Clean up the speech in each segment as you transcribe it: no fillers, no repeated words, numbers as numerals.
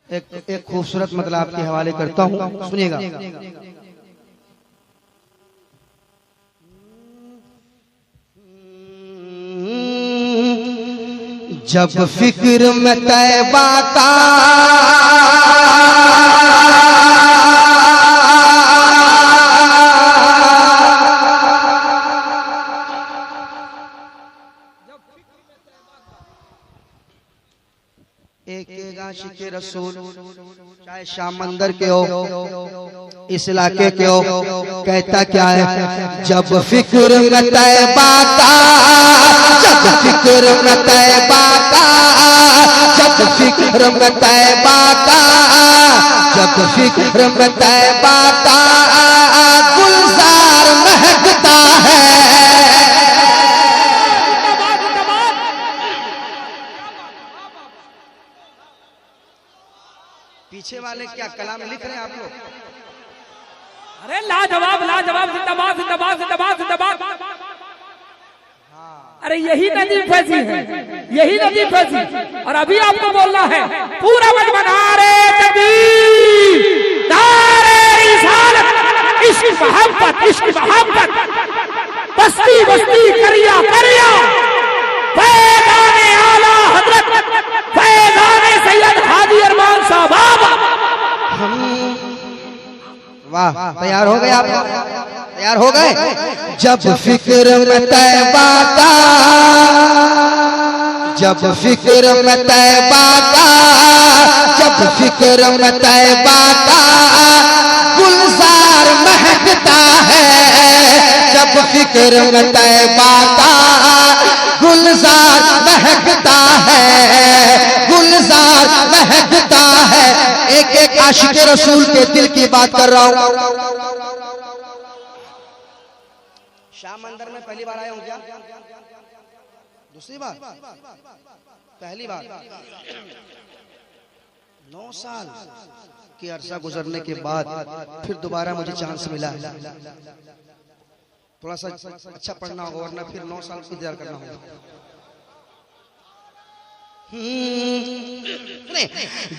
एक खूबसूरत मतलब आपके हवाले करता हूँ, सुनिएगा। जब फिक्र में तैबा का एक आशिक़ रसूल चाहे शामंदर के हो, इस इलाके के हो, कहता क्या है? जब फिक्र में तैबा का, जब फिक्र में तैबा का, जब फिक्र में तैबा का, जब फिक्र में तैबा का गुलजार महकता है। पीछे वाले क्या कलाम लिख रहे हैं आप लोग? अरे लाजवाब लाजवाब, जिंदाबाद जिंदाबाद जिंदाबाद जिंदाबाद। अरे यही नदी फैसी है, यही नदी फैसी। और अभी आपको बोलना है पूरा मजमा नारे तकबीर, नारे रिसालत, इश्क मोहब्बत, इश्क मोहब्बत, बस्ती बस्ती करिया करिया, फैज़ाने आला हजरत, फैज़ाने सैयद हाजी अरमान साहब। वाह, तैयार हो गए आप? तैयार हो गए? जब फिक्र में तैबा का, जब फिक्र में तैबा का, जब फिक्र में तैबा का गुलजार महकता है। जब फिक्र में तैबा का गुलजार महकता है, गुलजार महकता है। एक एक आशिक़ रसूल के दिल की बात कर रहा हूं। शाम मंदिर में पहली बार आया हूं क्या? दूसरी बार? पहली बार। 9 साल की अरसा गुजरने के बाद फिर दोबारा मुझे चांस मिला है। थोड़ा सा अच्छा पढ़ना होगा, वरना फिर 9 साल इंतजार करना होगा।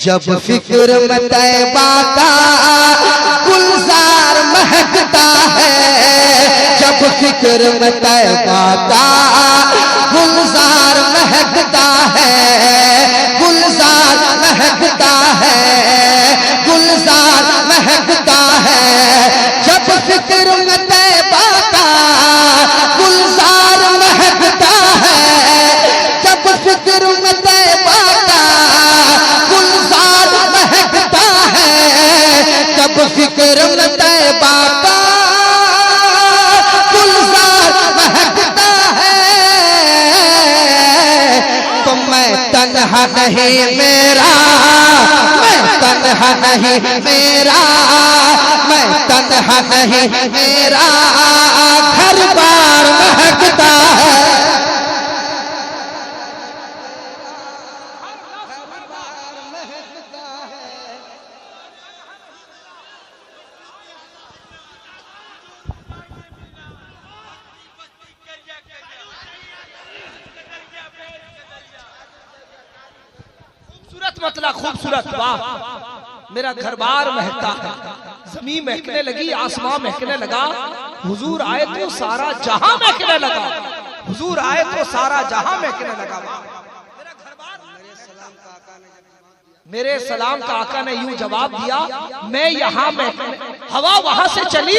जब फिक्र में तैबा का गुलजार महकता है, जब फिक्र में तैबा का गुलजार महकता है, गुलजार महकता है, गुलजार महकता है। जब फिक्र में तैबा का गुलजार महकता है, जब फिक्र में तैबा का गुलजार महकता है, जब फिक्र में तैबा का गुलजार महकता है। तो मैं तन्हा नहीं मेरा, मैं तन्हा नहीं मेरा, मैं तन्हा नहीं मेरा घर बार महकता है। खूबसूरत मतलब खूबसूरत, वाह। मेरा घर बार महकता है, जमीन महकने लगी, आसमां महकने लगा। हुजूर आए तो सारा जहां महकने लगा, हुजूर आए तो सारा जहां महकने लगा। मेरे सलाम का आका ने यूं जवाब दिया, मैं यहाँ महकने, हवा वहां से चली,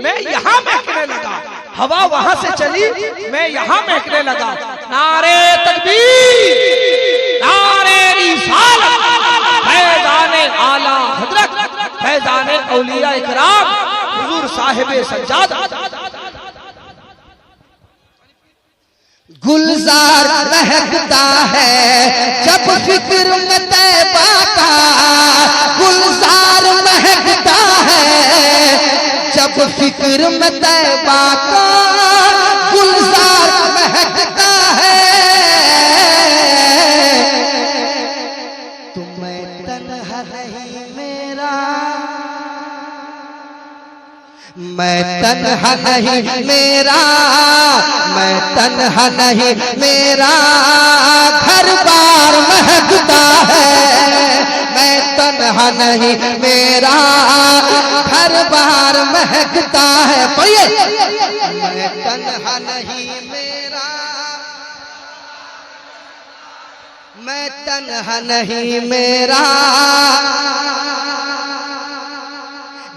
मैं यहाँ महकने लगा, हवा वहां से चली, मैं यहाँ महकने लगा। नारे तकबीर, नारे रिसालत, फैज़ाने आला हजरत, फैज़ाने औलिया इकराम, हुजूर साहिब सज्जाद। गुलजार महकता है जब फिक्र में तैबा का, गुलजार महकता है जब फिक्र में तैबा का, गुलजार महकता है। तुम तन्हा नहीं मेरा, मैं तन्हा नहीं मेरा, मैं तन्हा नहीं मेरा घर बार महकता है, मैं तन्हा नहीं मेरा घर बार महकता है। पढ़िए, मैं तन्हा नहीं मेरा, मैं तन्हा नहीं मेरा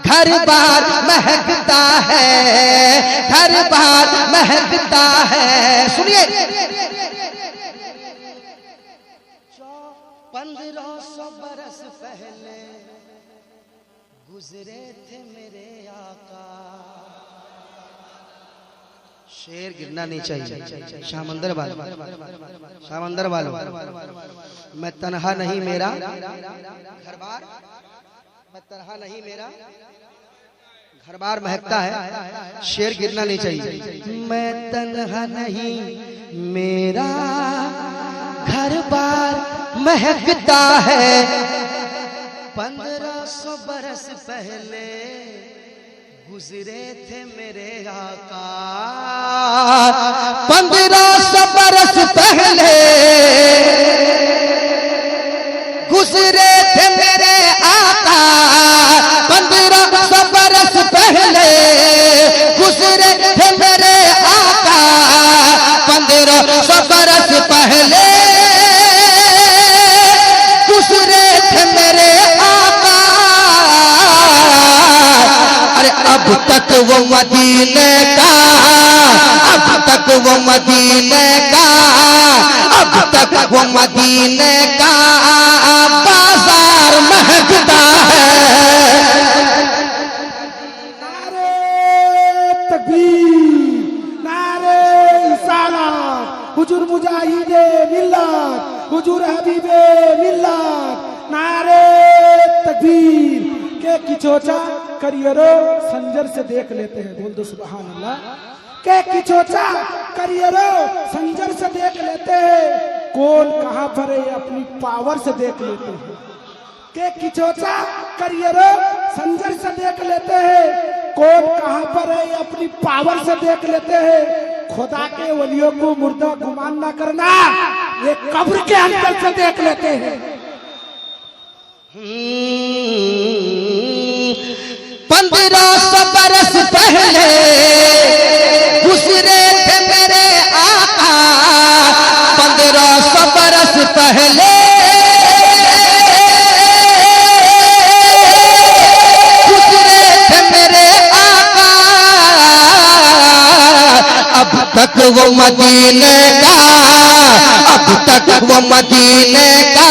घर बार महकता है, घर बार महकता है। सुनिए, 1500 बरस पहले गुजरे थे मेरे आका। शेर गिरना नहीं चाहिए। शामंदर वालों, शामंदर वालों, मैं तन्हा नहीं मेरा घर बार, मैं तन्हा नहीं मेरा घर बार महकता है। शेर गिरना नहीं चाहिए। मैं तन्हा नहीं मेरा घर बार महकता है। 1500 बरस पहले गुजरे थे मेरे आका। 1500 बरस पहले गुजरे थे मेरे आका। 1500 बरस पहले गुजरे थे मेरे आका। 1500 बरस पहले गुजरे थे मेरे आका। अरे अब तक वो मदीने का, अब तक वो मदीने का, अब तक वो मदीने का बाजार महकता है। नारे तकबीर, नारे रिसालत, हुजूर मुजाहिदे मिल्लत, हुजूर हबीबे मिल्लत, नारे तकबीर। के किचोचा करियरो संजर से देख लेते हैं, बोल दो सुभान अल्लाह। के किचोचा करियरो संजर से देख लेते हैं, कौन कहाँ पर है अपनी पावर से देख लेते हैं। के किचोचा करियरो संजर से देख लेते हैं, कौन कहाँ पर है अपनी पावर से देख लेते हैं। खुदा के वलियों को मुर्दा गुमान ना करना, ये कब्र के अंदर से देख लेते हैं। 1500 बरस पहले गुजरे थे मेरे आका। 1500 बरस पहले गुजरे थे मेरे आका। अब तक वो मदीने का, अब तक वो मदीने का,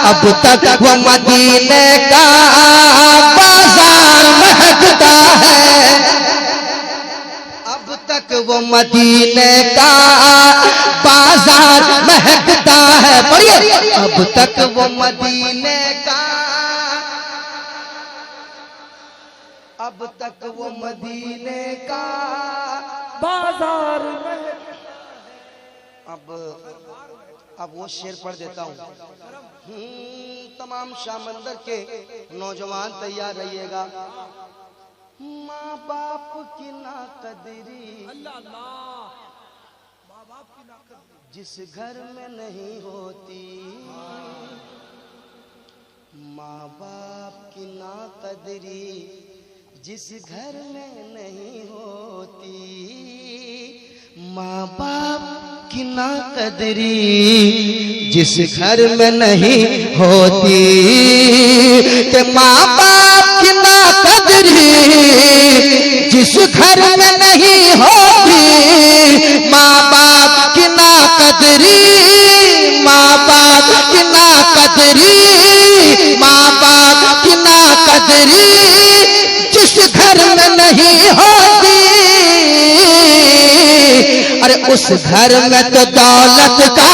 अब तक वो मदीने का बाजार महकता है। अब तक वो मदीने का बाजार महकता है। पढ़िए, अब तक वो मदीने का, अब तक वो मदीने का बाजार में। अब वो शेर पढ़ देता हूँ। तमाम शामंदर के नौजवान तैयार रहिएगा। माँ बाप की ना कदरी, जिस घर में नहीं होती। माँ बाप की ना कदरी, जिस घर में नहीं होती। माँ बाप की ना कदरी, जिस घर में नहीं होती। कि माँ बाप की ना कदरी, जिस घर में नहीं होती। माँ बाप की ना कदरी, माँ बाप की ना कदरी, माँ बाप की ना कदरी, जिस घर में नहीं होती। अरे उस घर में तो दौलत का,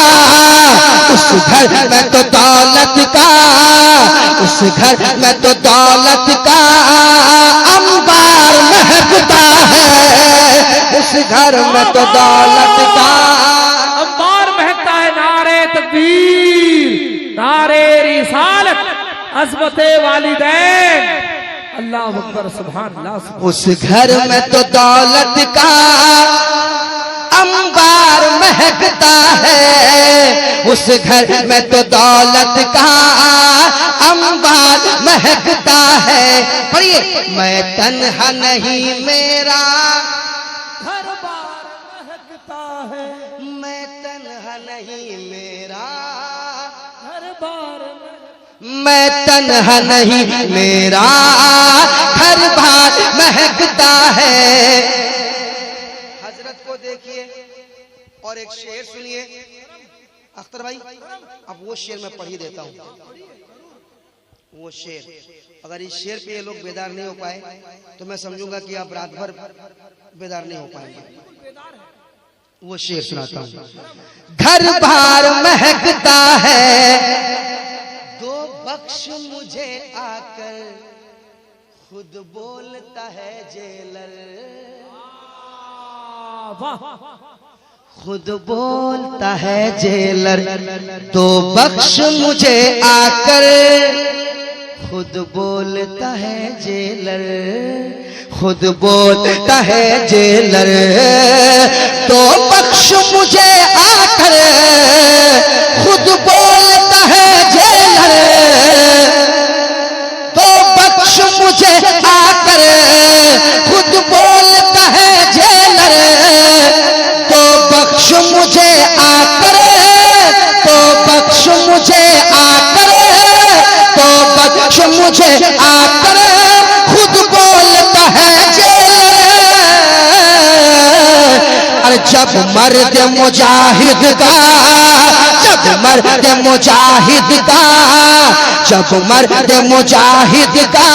उस घर में तो दौलत का, उस घर में तो दौलत का अंबार महकता है। उस घर में तो दौलत का अंबार महकता है। नारे तकबीर, नारे रिसालत, अज़मते वालिदैन, अल्लाह अकबर, सुभान अल्लाह। उस घर में तो दौलत का अंबार महकता है। उस घर में तो दौलत का अंबार पढ़िए, मैं तन्हा नहीं मेरा घर बार महकता है, मैं तन्हा नहीं मेरा घर बार मैं तन्हा नहीं मेरा घर बार महकता है। हजरत को देखिए और एक शेर सुनिए। अख्तर भाई अब वो शेर मैं पढ़ ही देता हूँ। वो शेर, अगर इस शेर पे ये लोग बेदार नहीं हो पाए तो मैं समझूंगा कि आप रात भर बेदार नहीं हो पाएंगे। वो शेर सुनाता हूँ। घर बार महकता है, दो बख्श मुझे आकर, खुद बोलता है जेलर, खुद बोलता है जेलर, दो बख्श मुझे आकर, खुद बोलता है जेलर, खुद बोलता है जेलर, दो बख्श मुझे आकर, खुद बोलता है जेलर, दो बख्श मुझे आकर, खुद बोलता है जेलर, दो बख्श मुझे आकर, दो बख्श मुझे आकर, दो बख्श मुझे आकर, खुद बोलता है जेलर। अरे जब मर्द मुजाहिद का, जब मर्द मुजाहिद का, जब मर्द मुजाहिद का,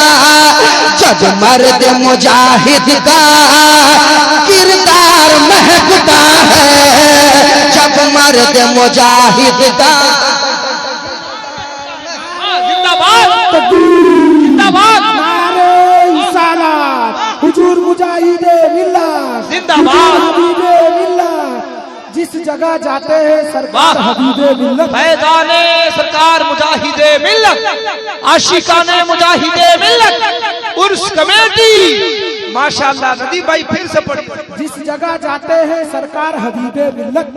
जब मर्द मुजाहिद का किरदार महकता है, जब मर्द मुजाहिद का। जिंदाबाद, नारे रिसालत, हुजूर मुजाहिदे मिल्लत जिंदाबाद, हबीबे मिल्लत। जिस जगह जाते हैं सरकार हबीबे मिल्लत, फैजाने सरकार मुजाहिदे मिल्लत, आशिकाने मुजाहिदे मिल्लत, उर्स कमेटी। माशाअल्लाह, नदी भाई फिर से पढ़ी। जिस जगह जाते हैं सरकार हबीबे मिल्लत,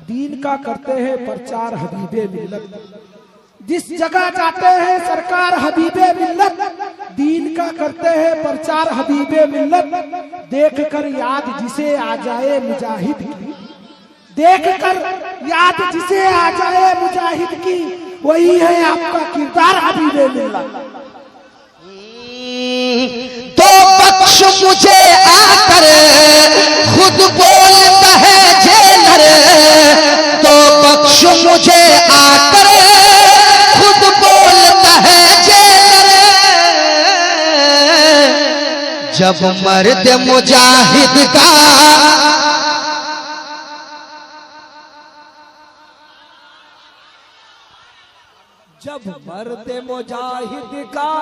दीन का करते हैं प्रचार हबीबे मिल्लत। जिस जगह जाते हैं सरकार हबीबे मिल्लत, दीन का करते हैं प्रचार हबीबे मिल्लत। देख कर याद जिसे आ जाए मुजाहिद की, देख कर याद जिसे आ जाए मुजाहिद की, वही है आपका किरदार हबीबे मिल्लत। दो बख्श मुझे आकर, खुद बोलता है जेलर, दो बख्श मुझे आकर, खुद बोलता है जेलर। जब मर्द मुजाहिद का, जब मर्द मुजाहिद का,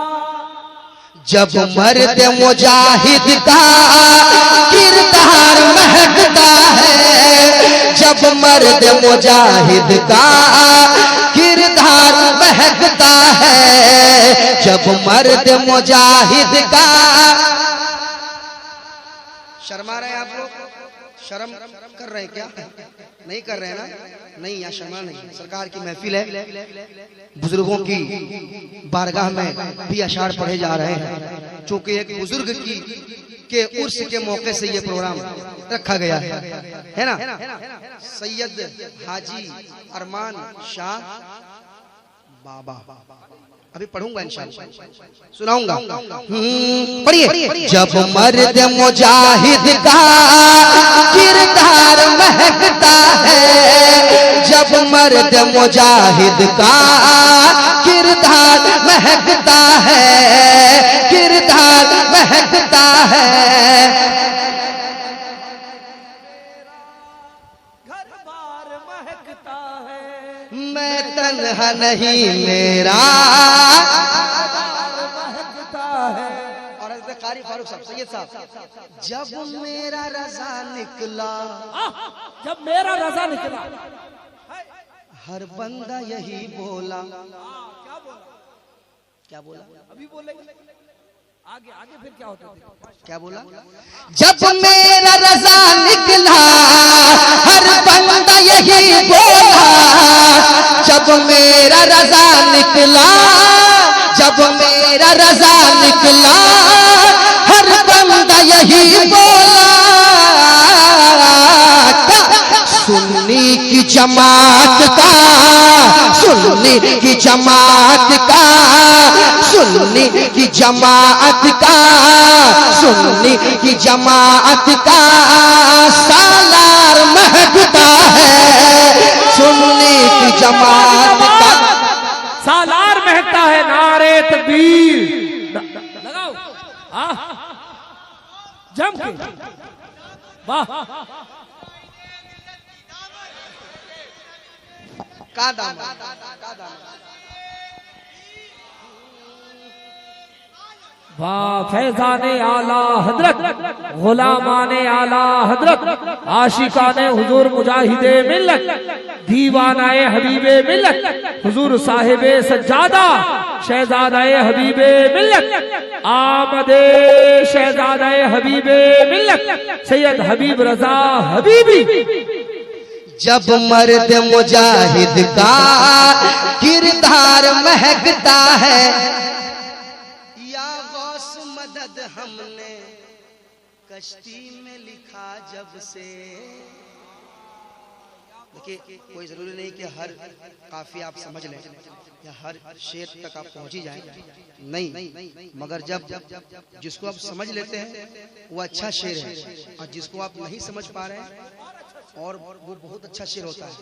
जब मर्द मुजाहिद का किरदार महकता है, जब मर्द मुजाहिद का किरदार महकता है, जब मर्द मुजाहिद का। शर्मा रहे हैं आप लोग? शर्म कर रहे हैं क्या? नहीं कर रहे हैं ना? नहीं, यहाँ शर्मा नहीं, सरकार की महफिल है, बुजुर्गों की बारगाह में भी अशार पढ़े जा रहे हैं। चूंकि एक बुजुर्ग की के उर्स के मौके से ये प्रोग्राम रखा गया है ना। सैयद हाजी अरमान शाह बाबा, अभी पढ़ूंगा इंशाअल्लाह, सुनाऊंगा। पढ़िए, जब मर्द मुजाहिद का किरदार महकता है, जब मर्द मुजाहिद का किरदार महकता है, किरदार महकता है। घर बार महकता है, मैं तन्हा नहीं मेरा महकता है। और हज़रत कारी फारूक साहब, सैयद साहब, जब मेरा रज़ा निकला, जब मेरा रज़ा निकला, हर बंदा यही बोला। क्या बोला? अभी बोलेंगे आगे आगे, फिर क्या होता है? क्या बोला? जब मेरा रज़ा निकला, हर बंदा यही बोला। जब मेरा रज़ा निकला, जब मेरा रजा निकला हर बंदा यही बोला, सुन्नी की जमात का, सुन्नी की जमात का, सुन्नी की जमात का, सुन्नी की जमात का सालार महकता है, सुन्नी की जमात का सालार महकता है। नारे तकबीर लगाओ, जम के वाह। का दाम वाह। फैजाने आला हजरत, गुलामाने आला हजरत, आशिकाने हुजूर मुजाहिदे मिल्लत, दीवानाए हबीबे मिल्लत, हुजूर साहिबे सज्जादा, शहजादाए हबीबे मिल्लत, आमदे शहजादाए हबीबे मिल्लत, सैयद हबीब रजा हबीबी। जब मर्द मुजाहिद का किरदार महकता है, या गौस मदद हमने कश्ती में लिखा जब से। देखिए कोई जरूरी नहीं कि हर काफी आप समझ लें या हर शेर तक आप पहुंच ही जाएं, नहीं, मगर जब जिसको आप समझ लेते हैं वो अच्छा शेर है, और जिसको आप नहीं समझ पा रहे हैं और वो बहुत अच्छा शेर होता है।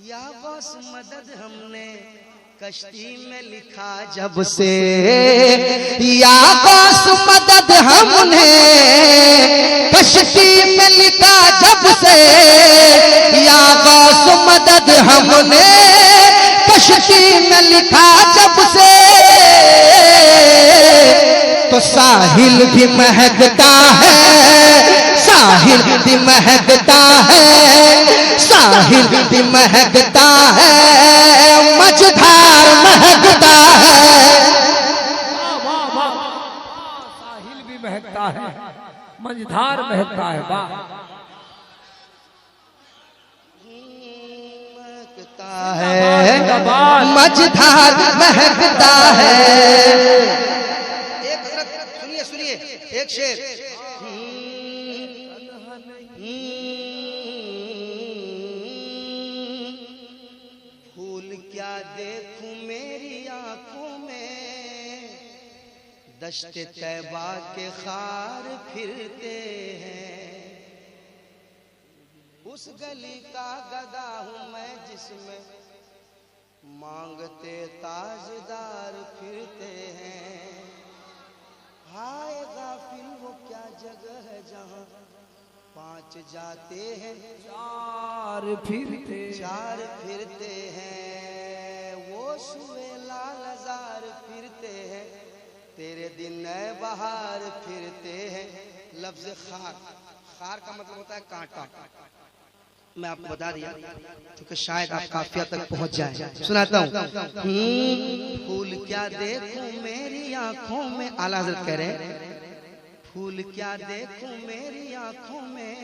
या बस मदद हमने कश्ती में लिखा जब से, या बस मदद हमने कश्ती में लिखा जब से, या बस मदद हमने कश्ती में लिखा जब से, तो साहिल भी महकता है, साहिल भी महकता है, साहिल भी महकता है, मझधार महकता है। साहिल भी महकता है, मझधार महकता है। वाह। महकता है, मझधार महकता है। एक सुनिए सुनिए एक शेर, फूल क्या देखूं मेरी आंखों में, दश्ते तैबा के खार फिरते हैं, उस गली का गदा हूं मैं जिसमें मांगते ताजदार फिरते हैं। हाय गाफिल वो क्या जगह है जहां पांच जाते हैं चार फिरते हैं, वो सुवेला नजार फिरते हैं, तेरे दिन नए बहार फिरते हैं। लफ्ज खार, खार का मतलब होता है कांटा। मैं आपको बता दिया क्योंकि शायद आप काफिया तक पहुंच जाए। सुनाता हूँ। फूल क्या देखूं मेरी आंखों में, आला हज़रत कह रहे हैं, फूल क्या देखूं मेरी आंखों में,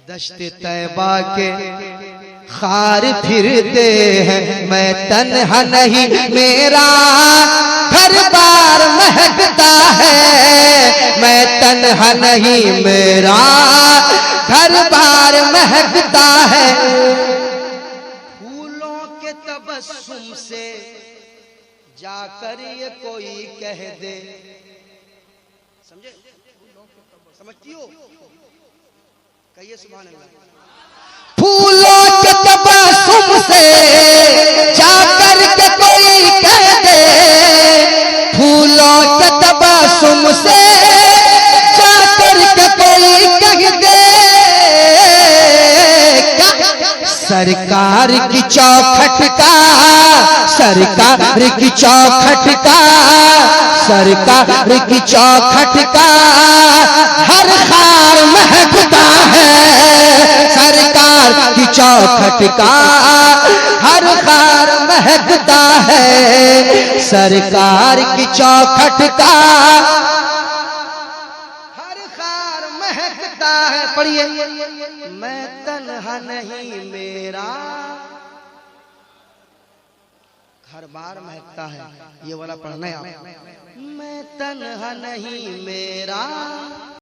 दश्ते तैबा के खार फिरते हैं, मैं तन्हा नहीं मेरा घर बार महकता है, मैं तन्हा नहीं मेरा घर बार महकता है। फूलों के तबस्सुम से जाकर ये कोई कह दे, समझे, समझती हो, कहिए सुभान अल्लाह। फूलों के तबस्सुम से जाकर के कोई कह दे, फूलों के तबस्सुम से जाकर के कोई कह दे, सरकार की चौखट का, सरकार की चौखट का, सरकार की चौखट का हर खार महकता है, सरकार की चौखट का हर खार महकता है, सरकार की चौखट का हर खार महकता है। पढ़िए, मैं तन्हा नहीं मेरा हर बार महकता है। ये वाला पढ़ना है आप। मैं तन्हा नहीं मेरा